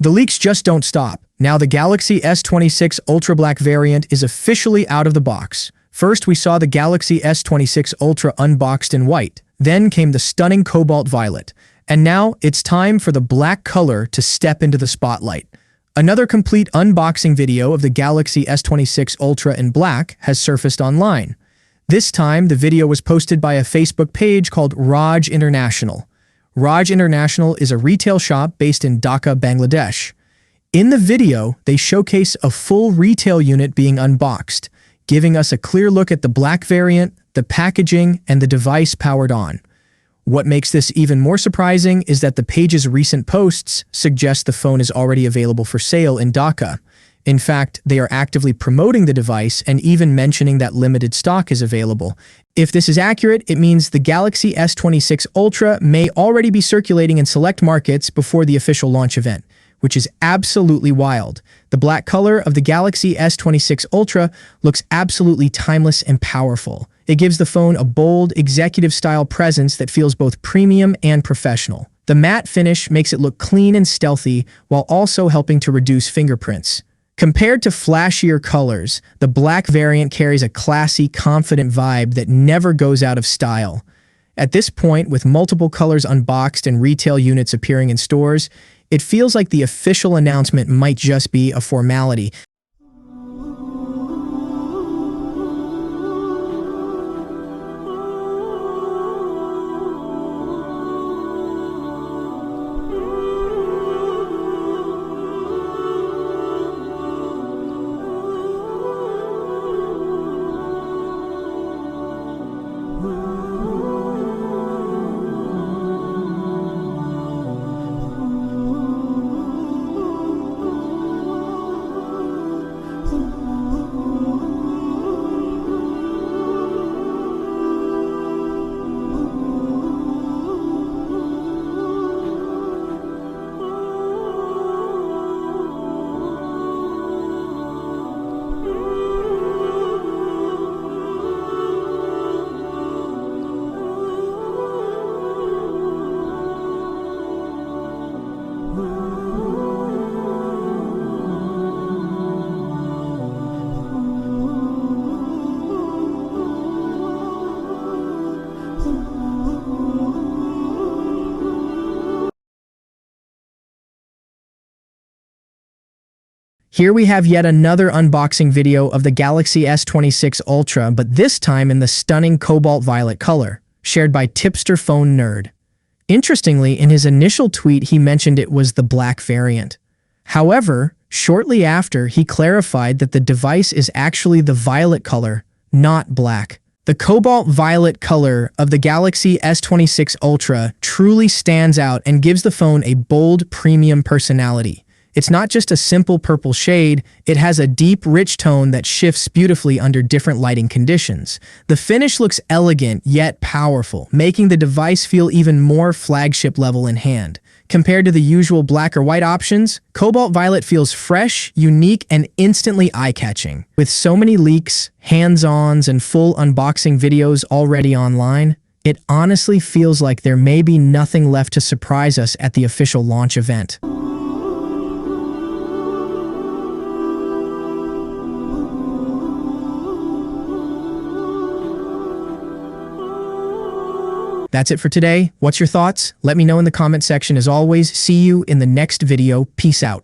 The leaks just don't stop. Now the Galaxy S26 Ultra Black variant is officially out of the box. First, we saw the Galaxy S26 Ultra unboxed in white. Then came the stunning Cobalt Violet. And now it's time for the black color to step into the spotlight. Another complete unboxing video of the Galaxy S26 Ultra in black has surfaced online. This time, the video was posted by a Facebook page called Raj International. Raj International is a retail shop based in Dhaka, Bangladesh. In the video, they showcase a full retail unit being unboxed, giving us a clear look at the black variant, the packaging, and the device powered on. What makes this even more surprising is that the page's recent posts suggest the phone is already available for sale in Dhaka. In fact, they are actively promoting the device and even mentioning that limited stock is available. If this is accurate, it means the Galaxy S26 Ultra may already be circulating in select markets before the official launch event, which is absolutely wild. The black color of the Galaxy S26 Ultra looks absolutely timeless and powerful. It gives the phone a bold, executive-style presence that feels both premium and professional. The matte finish makes it look clean and stealthy while also helping to reduce fingerprints. Compared to flashier colors, the black variant carries a classy, confident vibe that never goes out of style. At this point, with multiple colors unboxed and retail units appearing in stores, it feels like the official announcement might just be a formality. Here we have yet another unboxing video of the Galaxy S26 Ultra, but this time in the stunning Cobalt Violet color, shared by Tipster Phone Nerd. Interestingly, in his initial tweet, he mentioned it was the black variant. However, shortly after, he clarified that the device is actually the violet color, not black. The Cobalt Violet color of the Galaxy S26 Ultra truly stands out and gives the phone a bold, premium personality. It's not just a simple purple shade, it has a deep, rich tone that shifts beautifully under different lighting conditions. The finish looks elegant yet powerful, making the device feel even more flagship level in hand. Compared to the usual black or white options, Cobalt Violet feels fresh, unique, and instantly eye-catching. With so many leaks, hands-ons, and full unboxing videos already online, it honestly feels like there may be nothing left to surprise us at the official launch event. That's it for today. What's your thoughts? Let me know in the comment section. As always, see you in the next video. Peace out.